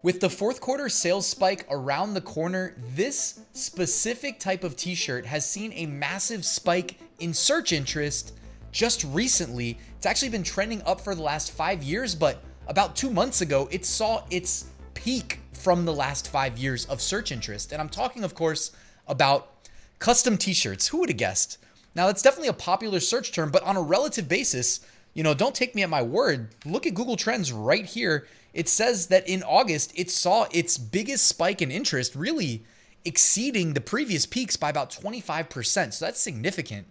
With the fourth quarter sales spike around the corner, this specific type of t-shirt has seen a massive spike in search interest just recently. It's actually been trending up for the last 5 years, but about 2 months ago, it saw its peak from the last 5 years of search interest. And I'm talking, of course, about custom t-shirts. Who would have guessed? Now, that's definitely a popular search term, but on a relative basis, don't take me at my word. Look at Google Trends right here. It says that in August, it saw its biggest spike in interest, really exceeding the previous peaks by about 25%. So that's significant.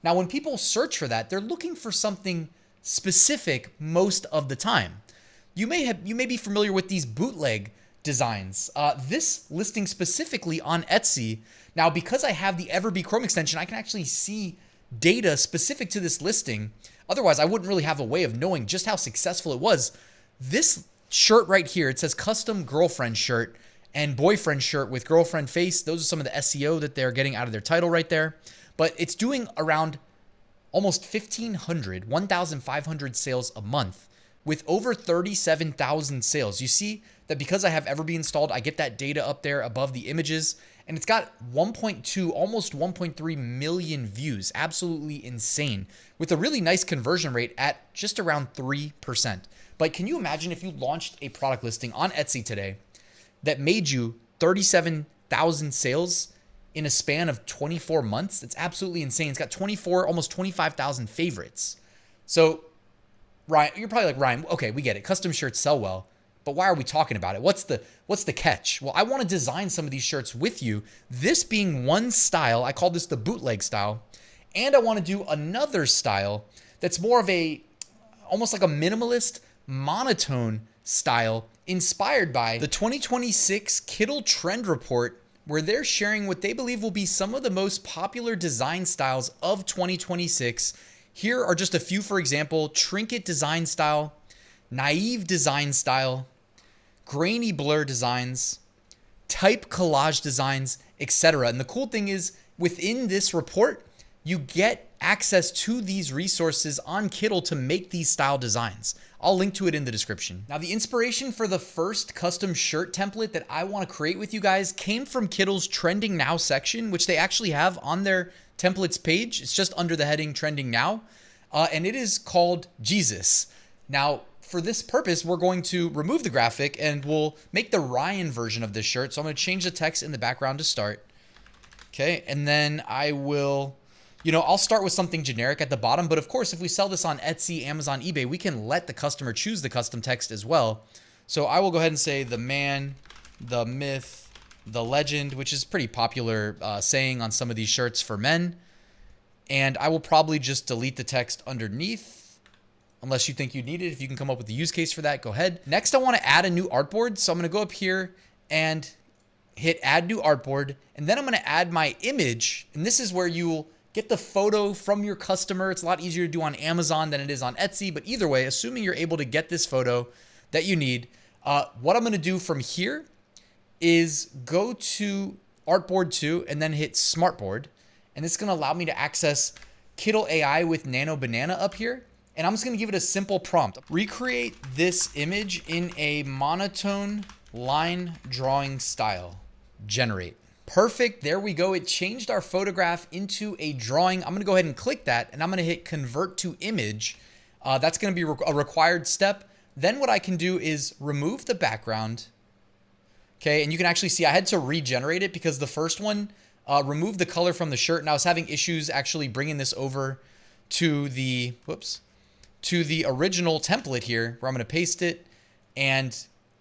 Now, when people search for that, they're looking for something specific most of the time. You may be familiar with these bootleg designs. This listing specifically on Etsy. Now, because I have the Everbee Chrome extension, I can actually see data specific to this listing. Otherwise, I wouldn't really have a way of knowing just how successful it was. This shirt right here, it says custom girlfriend shirt and boyfriend shirt with girlfriend face. Those are some of the SEO that they're getting out of their title right there. But it's doing around almost 1,500 sales a month with over 37,000 sales. You see that because I have Everbee installed, I get that data up there above the images, and it's got 1.2, almost 1.3 million views. Absolutely insane, with a really nice conversion rate at just around 3%. But can you imagine if you launched a product listing on Etsy today that made you 37,000 sales in a span of 24 months? It's absolutely insane. It's got 24, almost 25,000 favorites. So Ryan, you're probably like, Ryan, okay, we get it. Custom shirts sell well, but why are we talking about it? What's the catch? Well, I want to design some of these shirts with you. This being one style, I call this the bootleg style. And I want to do another style that's more of almost like a minimalist, monotone style inspired by the 2026 Kittle Trend Report, where they're sharing what they believe will be some of the most popular design styles of 2026. Here are just a few, for example: trinket design style, naive design style, grainy blur designs, type collage designs, etc. And the cool thing is, within this report, you get access to these resources on Kittle to make these style designs. I'll link to it in the description. Now, the inspiration for the first custom shirt template that I want to create with you guys came from Kittle's Trending Now section, which they actually have on their templates page. It's just under the heading Trending Now, and it is called Jesus. Now, for this purpose, we're going to remove the graphic and we'll make the Ryan version of this shirt. So I'm going to change the text in the background to start. Okay, and then I will, I'll start with something generic at the bottom, but of course, if we sell this on Etsy, Amazon, eBay, we can let the customer choose the custom text as well. So I will go ahead and say the man, the myth, the legend, which is pretty popular saying on some of these shirts for men. And I will probably just delete the text underneath, unless you think you need it. If you can come up with a use case for that, go ahead. Next, I want to add a new artboard. So I'm going to go up here and hit add new artboard. And then I'm going to add my image. And this is where you'll get the photo from your customer. It's a lot easier to do on Amazon than it is on Etsy. But either way, assuming you're able to get this photo that you need, what I'm going to do from here is go to Artboard 2 and then hit Smartboard. And it's going to allow me to access Kittle AI with Nano Banana up here. And I'm just going to give it a simple prompt. Recreate this image in a monotone line drawing style. Generate. Perfect. There we go. It changed our photograph into a drawing. I'm going to go ahead and click that, and I'm going to hit convert to image. That's going to be a required step. Then what I can do is remove the background. Okay, and you can actually see I had to regenerate it because the first one removed the color from the shirt, and I was having issues actually bringing this over to the original template here, where I'm going to paste it. And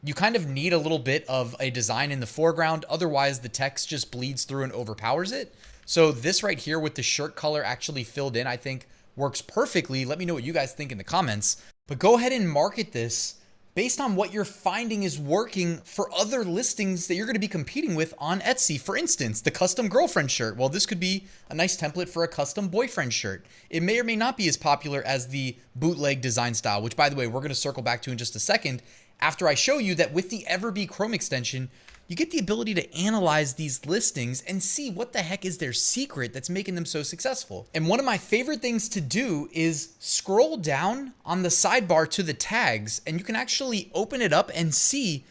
you kind of need a little bit of a design in the foreground. Otherwise, the text just bleeds through and overpowers it. So this right here with the shirt color actually filled in, I think works perfectly. Let me know what you guys think in the comments. But go ahead and market this based on what you're finding is working for other listings that you're going to be competing with on Etsy. For instance, the custom girlfriend shirt. Well, this could be a nice template for a custom boyfriend shirt. It may or may not be as popular as the bootleg design style, which, by the way, we're going to circle back to in just a second after I show you that with the Everbee Chrome extension, you get the ability to analyze these listings and see what the heck is their secret that's making them so successful. And one of my favorite things to do is scroll down on the sidebar to the tags, and you can actually open it up and see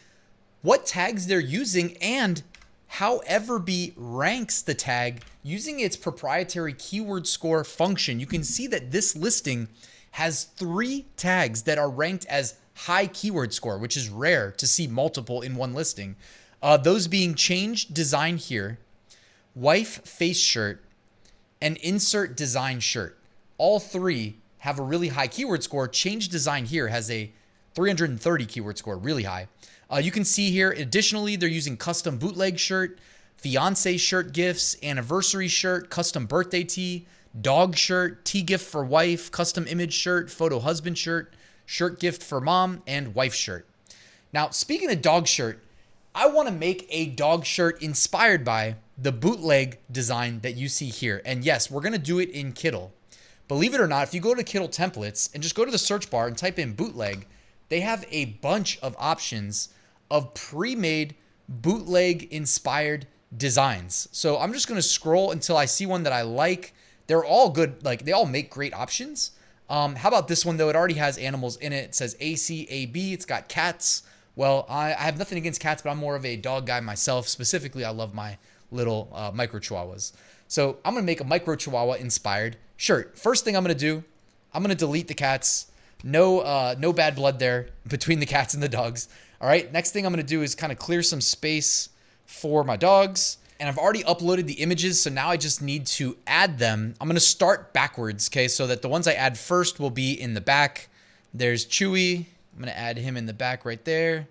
what tags they're using, and how Everbee ranks the tag using its proprietary keyword score function. You can see that this listing has 3 tags that are ranked as high keyword score, which is rare to see multiple in one listing. Those being change design here, wife face shirt, and insert design shirt. All 3 have a really high keyword score. Change design here has a 330 keyword score, really high. You can see here, additionally, they're using custom bootleg shirt, fiance shirt gifts, anniversary shirt, custom birthday tee, dog shirt, tea gift for wife, custom image shirt, photo husband shirt, shirt gift for mom, and wife shirt. Now, speaking of dog shirt, I want to make a dog shirt inspired by the bootleg design that you see here. And yes, we're going to do it in Kittle. Believe it or not, if you go to Kittle templates and just go to the search bar and type in bootleg, they have a bunch of options of pre-made bootleg inspired designs. So I'm just going to scroll until I see one that I like. They're all good. Like, they all make great options. How about this one though? It already has animals in it. It says ACAB. It's got cats. Well, I have nothing against cats, but I'm more of a dog guy myself. Specifically, I love my little micro chihuahuas. So I'm going to make a micro chihuahua inspired shirt. First thing I'm going to do, I'm going to delete the cats. No bad blood there between the cats and the dogs. All right. Next thing I'm going to do is kind of clear some space for my dogs. And I've already uploaded the images, so now I just need to add them. I'm going to start backwards, okay? So that the ones I add first will be in the back. There's Chewy. I'm going to add him in the back right there.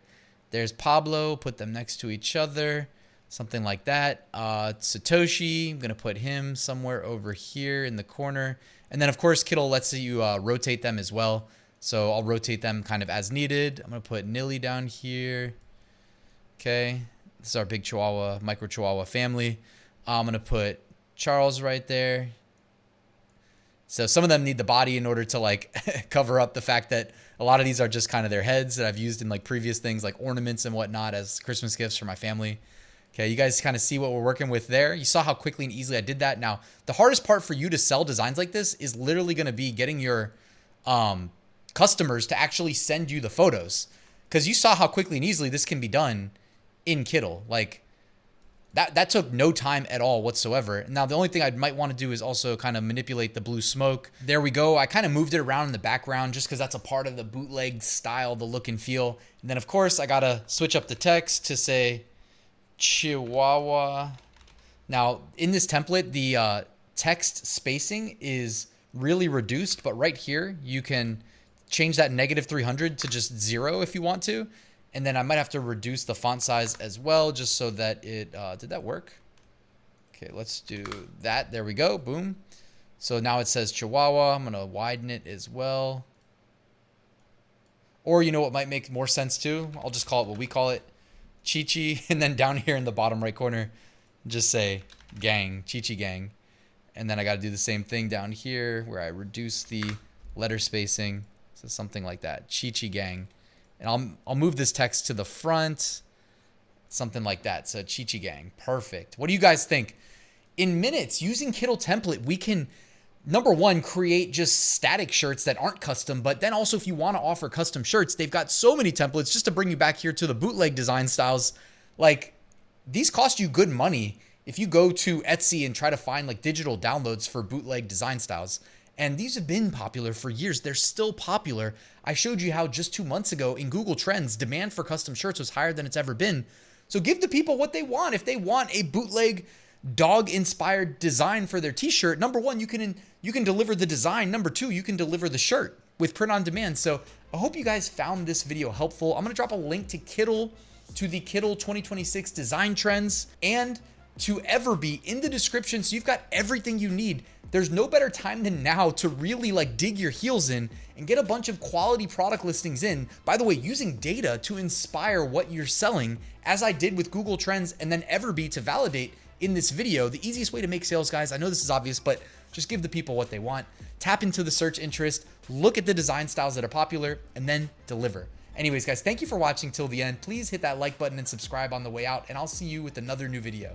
There's Pablo. Put them next to each other. Something like that. Satoshi. I'm going to put him somewhere over here in the corner. And then, of course, Kittle lets you rotate them as well. So I'll rotate them kind of as needed. I'm going to put Nilly down here. Okay. This is our big Chihuahua, micro Chihuahua family. I'm going to put Charles right there. So some of them need the body in order to like cover up the fact that a lot of these are just kind of their heads that I've used in like previous things like ornaments and whatnot as Christmas gifts for my family. Okay, you guys kind of see what we're working with there. You saw how quickly and easily I did that. Now, the hardest part for you to sell designs like this is literally going to be getting your customers to actually send you the photos, because you saw how quickly and easily this can be done in Kittle. Like that took no time at all whatsoever. Now, the only thing I might want to do is also kind of manipulate the blue smoke. There we go. I kind of moved it around in the background just because that's a part of the bootleg style, the look and feel. And then, of course, I got to switch up the text to say Chihuahua. Now, in this template, the text spacing is really reduced, but right here, you can change that -300 to just 0 if you want to. And then I might have to reduce the font size as well, just so that it, did that work? Okay, let's do that. There we go, boom. So now it says Chihuahua. I'm gonna widen it as well. Or you know what might make more sense too? I'll just call it what we call it, Chi-Chi. And then down here in the bottom right corner, just say gang, Chi-Chi gang. And then I gotta do the same thing down here where I reduce the letter spacing. So something like that, Chi-Chi gang. And I'll move this text to the front, something like that. So Chi-Chi gang, perfect. What do you guys think? In minutes, using Kittle template, we can, number one, create just static shirts that aren't custom. But then also, if you want to offer custom shirts, they've got so many templates. Just to bring you back here to the bootleg design styles, like these cost you good money if you go to Etsy and try to find like digital downloads for bootleg design styles. And these have been popular for years. They're still popular. I showed you how just 2 months ago in Google Trends, demand for custom shirts was higher than it's ever been. So give the people what they want. If they want a bootleg dog-inspired design for their t-shirt, number one, you can deliver the design. Number two, you can deliver the shirt with print on demand. So I hope you guys found this video helpful. I'm going to drop a link to Kittle, to the Kittle 2026 design trends, and to Everbee in the description, so you've got everything you need. There's no better time than now to really like dig your heels in and get a bunch of quality product listings in. By the way, using data to inspire what you're selling, as I did with Google Trends and then Everbee to validate in this video. The easiest way to make sales, guys, I know this is obvious, but just give the people what they want. Tap into the search interest, look at the design styles that are popular, and then deliver. Anyways, guys, thank you for watching till the end. Please hit that like button and subscribe on the way out, and I'll see you with another new video.